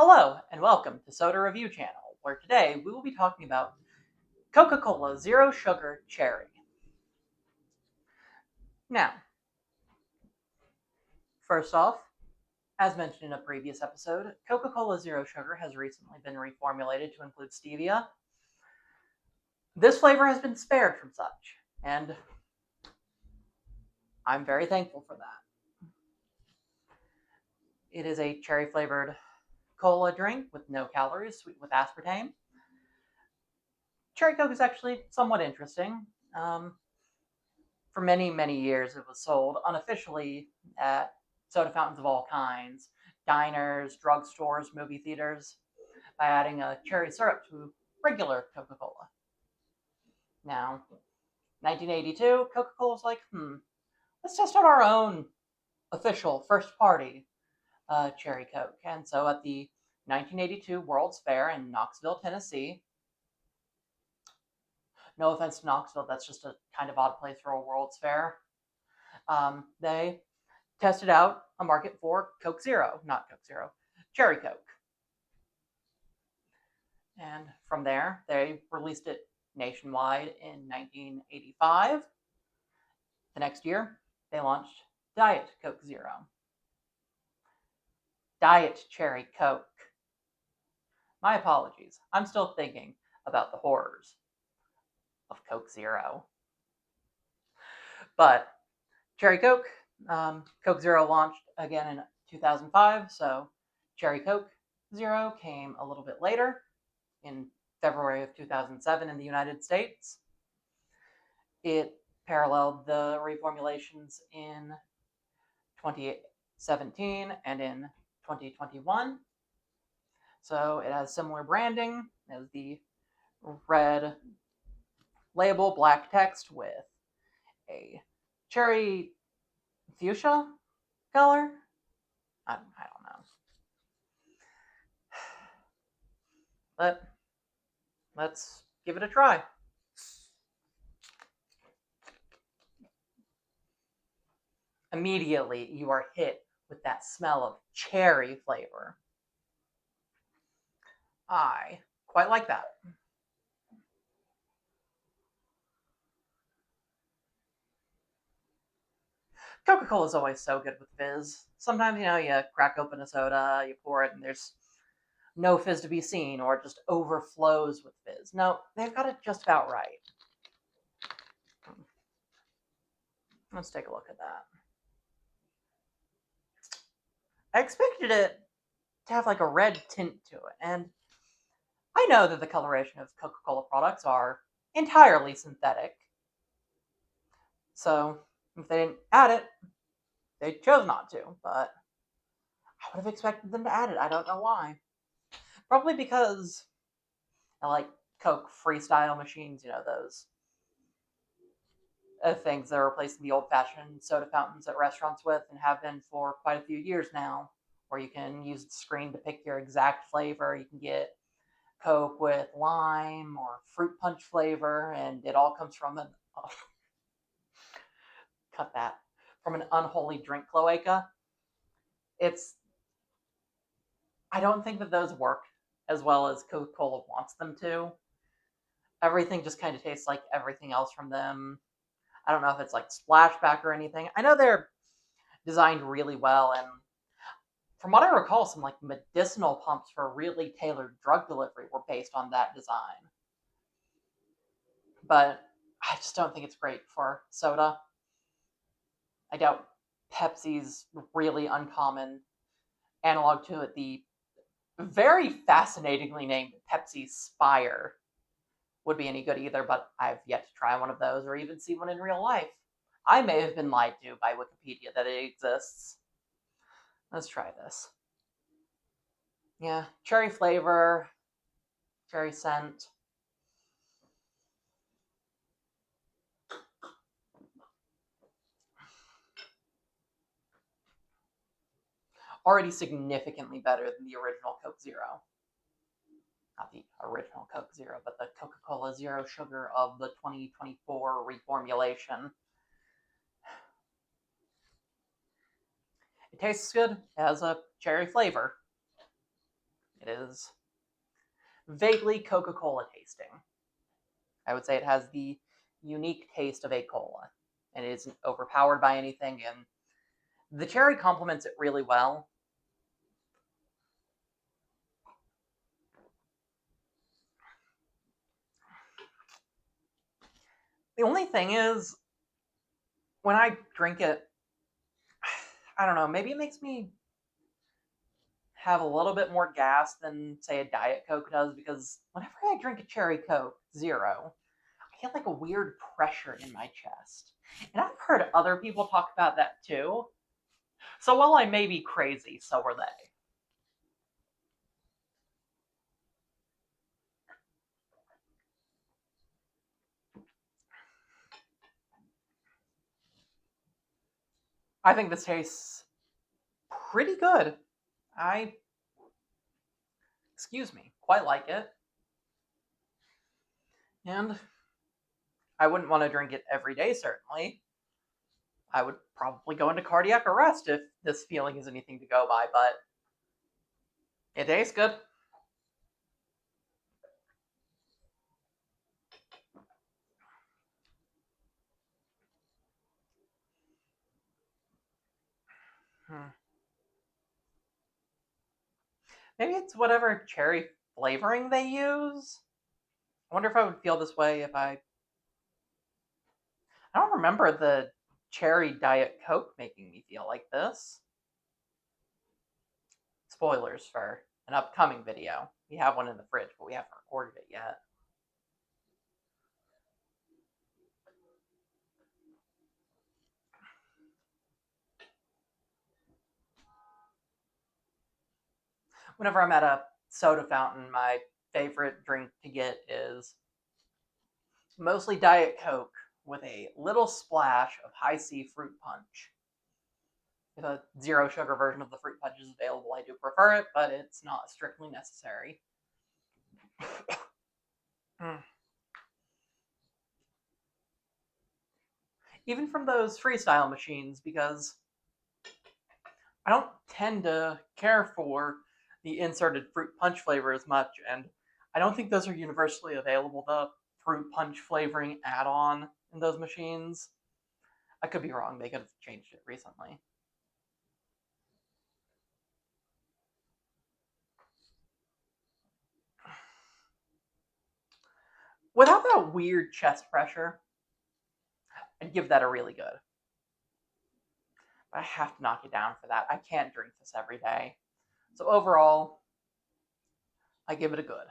Hello, and welcome to Soda Review Channel, where today we will be talking about Coca-Cola Zero Sugar Cherry. Now, first off, as mentioned in a previous episode, Coca-Cola Zero Sugar has recently been reformulated to include stevia. This flavor has been spared from such, and I'm very thankful for that. It is a cherry-flavored cola drink with no calories, sweet with aspartame. Cherry Coke is actually somewhat interesting. For many, many years, it was sold unofficially at soda fountains of all kinds, diners, drugstores, movie theaters, by adding a cherry syrup to regular Coca-Cola. Now, 1982, Coca-Cola was like, let's test out our own official first-party cherry Coke. And so at the 1982 World's Fair in Knoxville, Tennessee, no offense to Knoxville, that's just a kind of odd place for a World's Fair, they tested out a market for Coke Zero, not Coke Zero, Cherry Coke. And from there, they released it nationwide in 1985. The next year, they launched Diet Coke Zero. Diet Cherry Coke. My apologies. I'm still thinking about the horrors of Coke Zero. But Cherry Coke, Coke Zero launched again in 2005, so Cherry Coke Zero came a little bit later in February of 2007 in the United States. It paralleled the reformulations in 2017 and in 2021. So it has similar branding as the red label, black text with a cherry fuchsia color. I don't know. But let's give it a try. Immediately, you are hit with that smell of cherry flavor. I quite like that. Coca-Cola is always so good with fizz. Sometimes, you crack open a soda, you pour it, and there's no fizz to be seen, or it just overflows with fizz. No, they've got it just about right. Let's take a look at that. I expected it to have like a red tint to it, and I know that the coloration of Coca-Cola products are entirely synthetic. So if they didn't add it, they chose not to, but I would have expected them to add it. I don't know why. Probably because I like Coke freestyle machines, those things that are replacing the old-fashioned soda fountains at restaurants with, and have been for quite a few years now, where you can use the screen to pick your exact flavor. You can get Coke with lime or fruit punch flavor, and it all comes from from an unholy drink cloaca. I don't think that those work as well as Coca-Cola wants them to. Everything just kind of tastes like everything else from them. I don't know if it's like splashback or anything. I know they're designed really well, and from what I recall, some like medicinal pumps for really tailored drug delivery were based on that design. But I just don't think it's great for soda. I doubt Pepsi's really uncommon analog to it, the very fascinatingly named Pepsi Spire, would be any good either, but I've yet to try one of those or even see one in real life. I may have been lied to by Wikipedia that it exists. Let's try this. Yeah, cherry flavor, cherry scent. Already significantly better than the original Coke Zero. Not the original Coke Zero, but the Coca-Cola Zero Sugar of the 2024 reformulation. It tastes good. It has a cherry flavor. It is vaguely Coca-Cola tasting. I would say it has the unique taste of a cola, and it isn't overpowered by anything, and the cherry complements it really well. The only thing is, when I drink it, I don't know, maybe it makes me have a little bit more gas than, say, a Diet Coke does, because whenever I drink a Cherry Coke Zero, I get like a weird pressure in my chest. And I've heard other people talk about that too. So while I may be crazy, so are they. I think this tastes pretty good. I, excuse me, quite like it. And I wouldn't want to drink it every day, certainly. I would probably go into cardiac arrest if this feeling is anything to go by, but it tastes good. Hmm. Maybe it's whatever cherry flavoring they use. I wonder if I would feel this way if I don't remember the cherry Diet Coke making me feel like this. Spoilers for an upcoming video. We have one in the fridge, but we haven't recorded it yet. Whenever I'm at a soda fountain, my favorite drink to get is mostly Diet Coke with a little splash of high C fruit punch. If a zero sugar version of the fruit punch is available, I do prefer it, but it's not strictly necessary. Mm. Even from those freestyle machines, because I don't tend to care for the inserted fruit punch flavor as much, and I don't think those are universally available. The fruit punch flavoring add on in those machines. I could be wrong, they could have changed it recently. Without that weird chest pressure, I'd give that a really good. But I have to knock it down for that. I can't drink this every day. So overall, I give it a good.